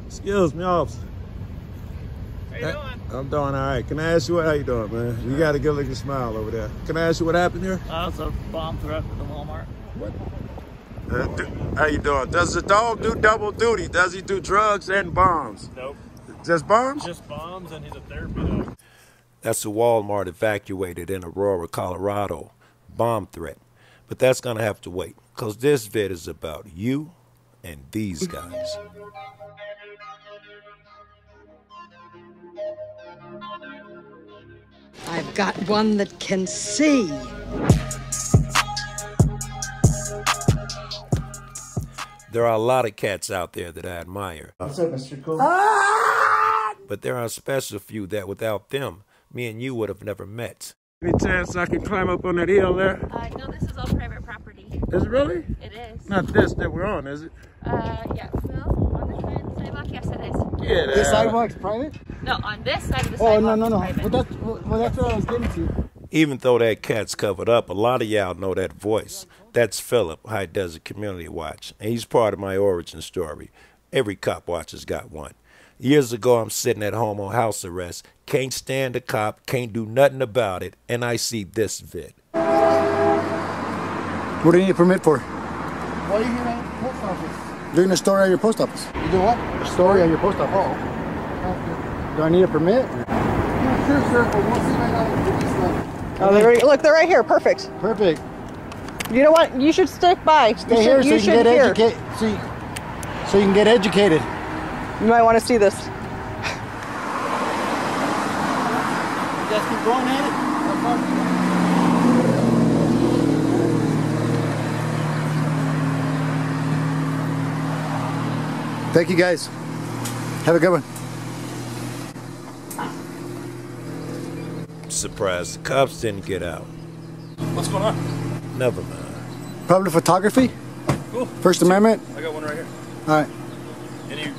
Excuse me, officer. How you doing? I'm doing all right. Can I ask you how you doing, man? You got a good looking smile over there. Can I ask you what happened here? It's a bomb threat at the Walmart. What? How you doing? Does the dog do double duty? Does he do drugs and bombs? Nope. Just bombs? Just bombs, and he's a therapy dog. That's a Walmart evacuated in Aurora, Colorado. Bomb threat. But that's going to have to wait, because this vid is about you and these guys. I've got one that can see. There are a lot of cats out there that I admire. What's up, Mr. Cool? But there are a special few that without them, me and you would have never met. Any chance I can climb up on that hill there? No, this is all private property. Is it really? It is. Not this that we're on, is it? Yeah. Well, on this side of the sidewalk, yes, it is. Yeah. This sidewalk's private? No, on this side of the Oh, sidewalk. no. Private. Well, that's what I was getting to. Even though that cat's covered up, a lot of y'all know that voice. That's Philip, High Desert Community Watch, and he's part of my origin story. Every cop watcher's got one. Years ago, I'm sitting at home on house arrest, can't stand a cop, can't do nothing about it, and I see this vid. What do you need a permit for? Why are you here at the post office? Doing a story at your post office. You do what? A story at your post office. Oh. Do I need a permit? Yeah, sure, sir, but we'll see right now. Oh, they're right here. Perfect. Perfect. You know what? You should stick by. Stay here so you can get educated. So you can get educated. You might want to see this. You guys keep going at it. Thank you, guys. Have a good one. Surprised the cops didn't get out. What's going on? Never mind. Public photography? Cool. First Amendment? I got one right here. All right. Any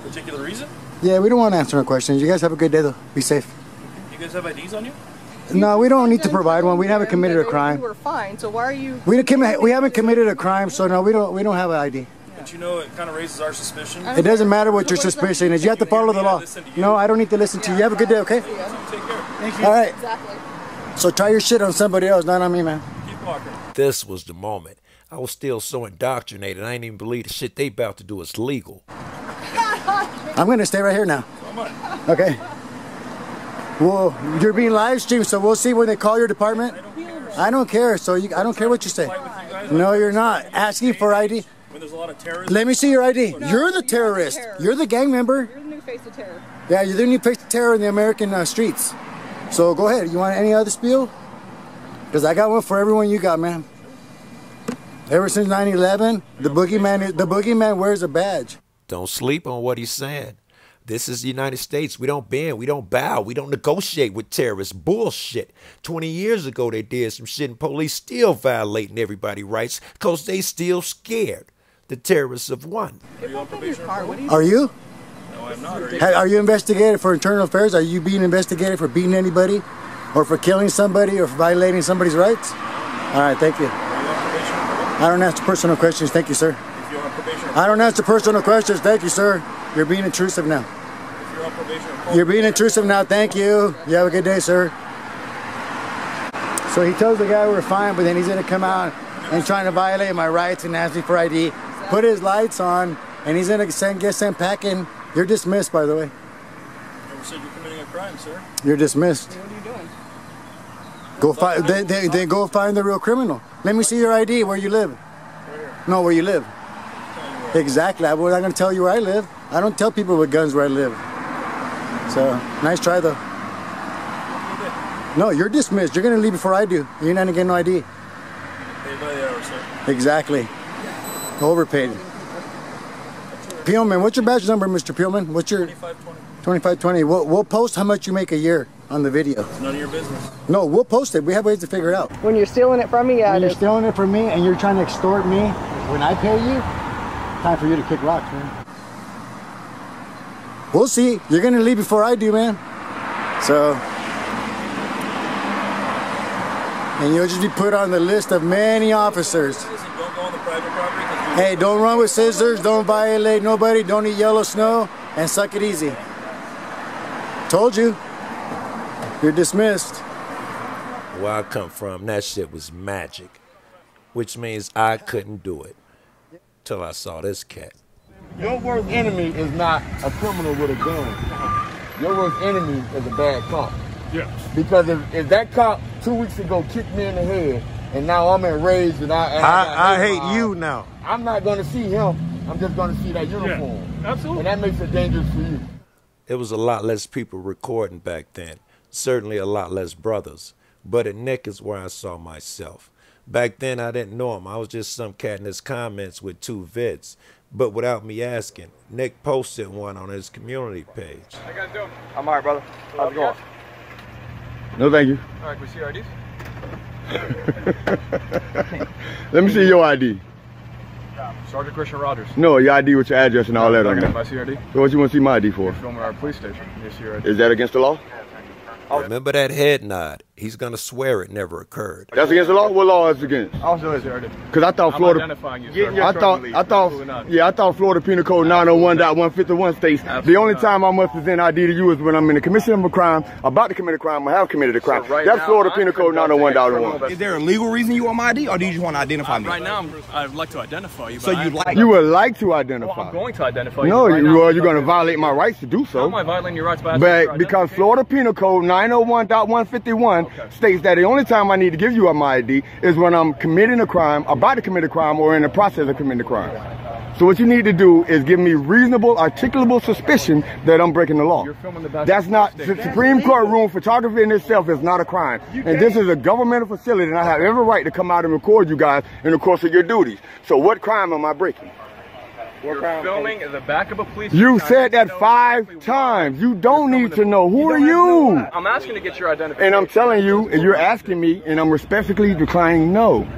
particular reason? Yeah, we don't want to answer no questions. You guys have a good day, though. Be safe. You guys have IDs on you? No, we don't need to provide one. We haven't committed a crime. We're fine. So why are you? We haven't committed a crime, so no, we don't have an ID. But you know, it kind of raises our suspicion. It doesn't matter what your suspicion is. You have to follow the law. No, I don't need to listen to you. You have a good day, okay? Take care. Thank you. All right. Exactly. So try your shit on somebody else, not on me, man. Keep walking. This was the moment. I was still so indoctrinated, I didn't even believe the shit they about to do is legal. I'm going to stay right here now. Okay. Well, you're being live streamed, so we'll see when they call your department. I don't care. So I don't care what you say. No, you're not. Asking for ID. When there's a lot of terrorism. Let me see your ID. You're the terrorist. You're the gang member. You're the new face of terror. Yeah, you're the new face of terror in the American streets. So go ahead. You want any other spiel? Because I got one for everyone you got, man. Ever since 9/11, the boogeyman wears a badge. Don't sleep on what he's saying. This is the United States. We don't bend, we don't bow, we don't negotiate with terrorists. Bullshit. 20 years ago they did some shit and police still violating everybody's rights because they still scared. The terrorists have won. Are you on probation? Are you? No, I'm not. Are you investigated for internal affairs? Are you being investigated for beating anybody? Or for killing somebody or for violating somebody's rights? All right, thank you. Are you on probation? I don't answer personal questions. Thank you, sir. If you're on probation. I don't answer personal questions. Thank you, sir. You're being intrusive now. If you're on probation. You're being intrusive now. Thank you. You have a good day, sir. So he tells the guy we're fine, but then he's going to come out and trying to violate my rights and ask me for ID. Put his lights on, and he's going to get sent packing. You're dismissed, by the way. Never said you're committing a crime, sir. You're dismissed. What are you doing? Go find. Then go find the real criminal. Let me see your ID. Where you live? Right here. No, where you live. Exactly. I'm not going to tell you where I live. I don't tell people with guns where I live. So, nice try, though. No, you're dismissed. You're going to leave before I do. You're not going to get no ID. Paid by the hour, sir. Exactly. Overpaid. Peelman, what's your badge number, Mr. Peelman? What's your... 2520. 2520. We'll post how much you make a year on the video. It's none of your business. No, we'll post it. We have ways to figure it out. When you're stealing it from me, yeah, When it you're is. stealing it from me and you're trying to extort me, when I pay you, time for you to kick rocks, man. We'll see. You're going to leave before I do, man. So... and you'll just be put on the list of many officers. Listen, don't go on the private property. Hey, don't run with scissors. Don't violate nobody. Don't eat yellow snow. and suck it easy. Told you. You're dismissed. Where I come from, that shit was magic, which means I couldn't do it till I saw this cat. Your worst enemy is not a criminal with a gun. Your worst enemy is a bad cop. Yes. Because if that cop 2 weeks ago kicked me in the head, and now I'm enraged and I hate you now. I'm not going to see him. I'm just going to see that uniform. Yeah, absolutely. And that makes it dangerous for you. There was a lot less people recording back then. Certainly a lot less brothers. But at Nick is where I saw myself. Back then I didn't know him. I was just some cat in his comments with 2 vids. But without me asking, Nick posted one on his community page. How you guys doing? I'm alright, brother. How's it going? No, thank you. All right, can we see your IDs? Let me see your ID. Sergeant Christian Rogers. No, your ID with your address and all that on there. My CRD? So what you want to see my ID for? You're filming our police station. Yes, CRD. Is that against the law? Remember that head nod? He's gonna swear it never occurred. That's against the law? What law is it against? Also, CRD. Because I thought Florida. I'm identifying you, sir. I thought Florida Penal Code 901.151 states the only time I must present ID to you is when I'm in the commission of a crime, about to commit a crime, or have committed a crime. So right That's now, Florida Penal Code 901.1. Is there a legal reason you want my ID, or do you just want to identify me? Right now, I'd like to identify you. So you like? You would like to identify. Well, I'm going to identify you. No, right you're going to violate my rights to do so. How am I violating your rights by But because Florida Penal Code 901.151 states that the only time I need to give you my ID is when I'm committing a crime, about to commit a crime, or in the process of committing a crime. So what you need to do is give me reasonable, articulable suspicion that I'm breaking the law. That's not, the Supreme Court room photography in itself is not a crime. And this is a governmental facility, and I have every right to come out and record you guys in the course of your duties. So what crime am I breaking? You're filming in the back of a police You said that 5 times. You don't need to know. Who are you? I'm asking to get your identification. And I'm telling you, and you're asking me, and I'm respectfully declining no.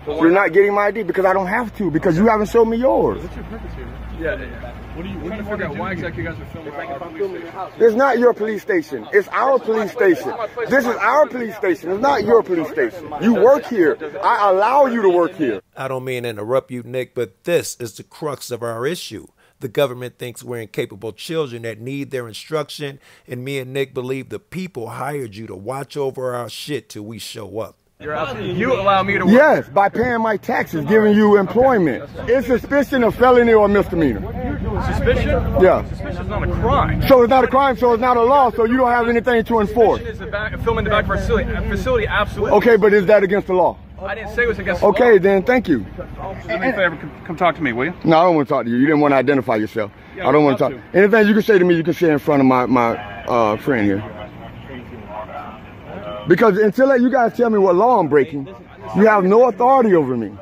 You're not getting my ID because I don't have to, because you haven't shown me yours. What's your purpose here? Yeah. What are you trying to figure out why exactly you guys are filming our police station? It's not your police station. It's our police station. This is our police station. It's not your police station. You work here. I allow you to work here. I don't mean to interrupt you, Nick, but this is the crux of our issue. The government thinks we're incapable children that need their instruction, and me and Nick believe the people hired you to watch over our shit till we show up. You allow me to work. Yes, by paying my taxes, giving you employment. It's suspicion of felony or misdemeanor. Suspicion? Yeah. Suspicion is not a crime. So it's not a crime, so it's not a law, so you don't have anything to enforce. Suspicion is filming the back of our facility. Facility, absolutely. Okay, but is that against the law? I didn't say it was against the law. Okay, then thank you. Do me a favor, come talk to me, will you? No, I don't want to talk to you. You didn't want to identify yourself. I don't want to talk. Anything you can say to me, you can say in front of my friend here. Because until you guys tell me what law I'm breaking, you have no authority over me.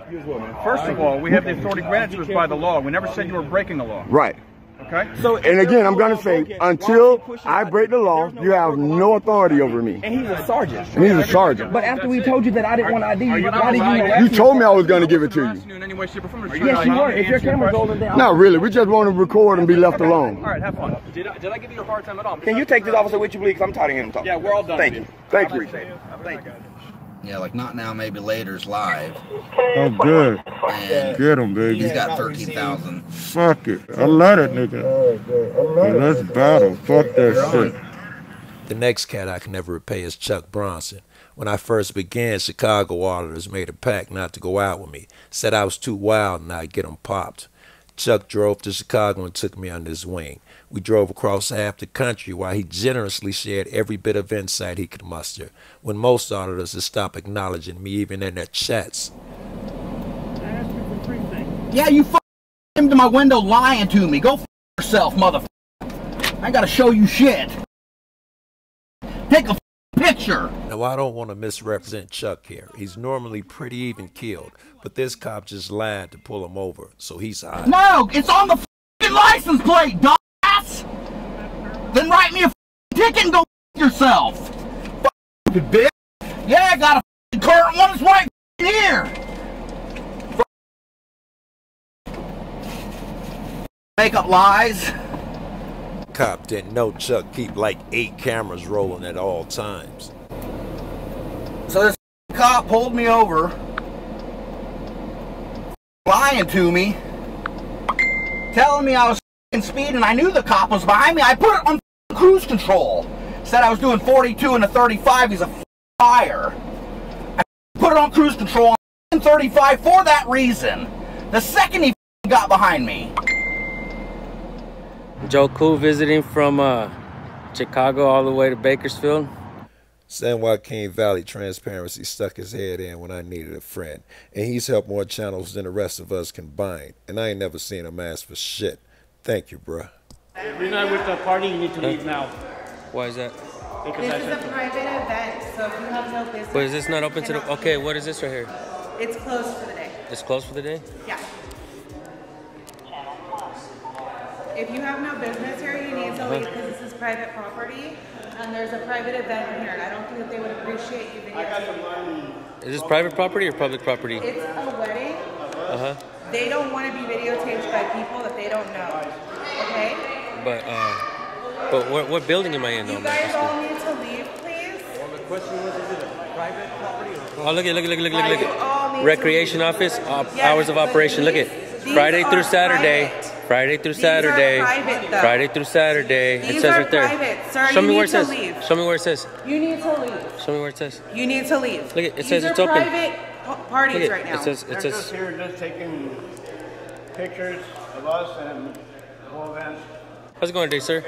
First of all, we have the authority granted to us by the law. We never said you were breaking the law. Right. Okay? So, and again, I'm going to say, until I break the law, you have no authority over me. And he's a sergeant. And he's a sergeant. But after we told you that I didn't want ID, why did you? You told me I was going to give it to you. Yes, you were. If your camera's rolling down. Not really. We just want to record and be left alone. All right, have fun. Did I give you a hard time at all? Can you take this officer with you, please? Because I'm tired of hearing him talk. Yeah, we're all done. Thank you. Thank you. Thank you. Yeah, like not now, maybe later's live. Oh, good. And Get him, baby. he's got 13,000. Fuck it. I love that nigga. Yeah, let's battle. Fuck that shit. The next cat I can never repay is Chuck Bronson. When I first began, Chicago auditors made a pact not to go out with me. Said I was too wild and I'd get them popped. Chuck drove to Chicago and took me under his wing. We drove across half the country while he generously shared every bit of insight he could muster, when most auditors would stop acknowledging me even in their chats. Yeah, you came to my window lying to me. Go yourself, motherfucker. I gotta show you shit. Take a picture. Now, I don't want to misrepresent Chuck here. He's normally pretty even keeled, but this cop just lied to pull him over, so he's hot. No, it's on the license plate, dumbass. Then write me a ticket and go yourself. Bitch. Yeah, I got a current one. It's right here. Make up lies. Cop didn't know Chuck keep like 8 cameras rolling at all times. So this cop pulled me over, lying to me, telling me I was speed and I knew the cop was behind me, I put it on cruise control. Said I was doing 42 and a 35. He's a liar. I put it on cruise control on 35 for that reason. The second he got behind me. Joe Cool visiting from Chicago all the way to Bakersfield. San Joaquin Valley Transparency stuck his head in when I needed a friend, and he's helped more channels than the rest of us combined, and I ain't never seen him ask for shit. Thank you, bruh. If you're not with the party, you need to leave now. Why is that? Because this is a private event, so if you have no business... But is this not open to the... Okay, what is this right here? It's closed for the day. It's closed for the day? Yeah. If you have no business here, you need to leave because this is private property. And there's a private event here. I don't think that they would appreciate you videotaping. Is this private property or public property? It's a wedding. Uh-huh. They don't want to be videotaped by people that they don't know. Okay? But what building am I in though? You guys all need to leave, please. Well, the question was, is it a private property or... Oh, look at. Recreation office, hours of operation. Look at. Friday through Saturday. Friday through Saturday. Friday through Saturday. It says right there. Show me where it says. Show me where it says. You need to leave. Show me where it says. You need to leave. Look at it says it's open. Private parties right now. It says. They're just here just taking pictures of us and whole events. How's it going today, sir?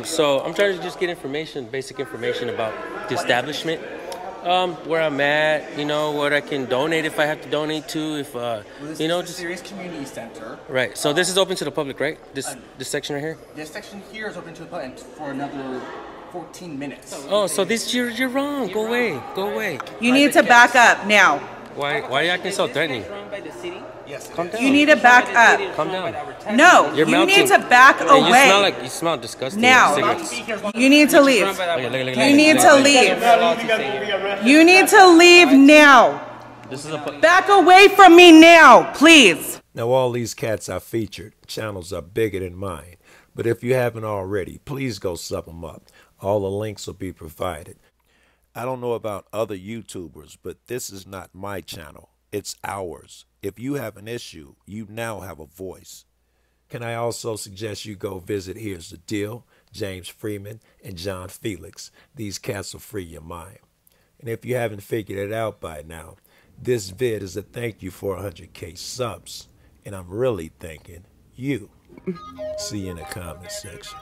So I'm trying to just get information, basic information about the establishment. Where I'm at, you know, what I can donate if I have to donate to, if you know, just Serious Community Center. Right. So this is open to the public, right? This section right here. This section here is open to the public for another 14 minutes. Oh, so this you're wrong. Go away. Go away. You need to back up now. Why are you acting so threatening? Yes. Calm down. You need to back up. Calm down. No, You're you need melting. to back away. You smell disgusting. Now. Cigarettes. You need to leave. You need to leave. leave. You need to leave now. This is a Back away from me now, please. Now all these cats I featured, channels are bigger than mine. But if you haven't already, please go sub them up. All the links will be provided. I don't know about other YouTubers, but this is not my channel. It's ours. If you have an issue, you now have a voice. Can I also suggest you go visit Here's the Deal, James Freeman, and John Filax. These cats will free your mind. And if you haven't figured it out by now, this vid is a thank you for 100K subs. And I'm really thanking you. See you in the comment section.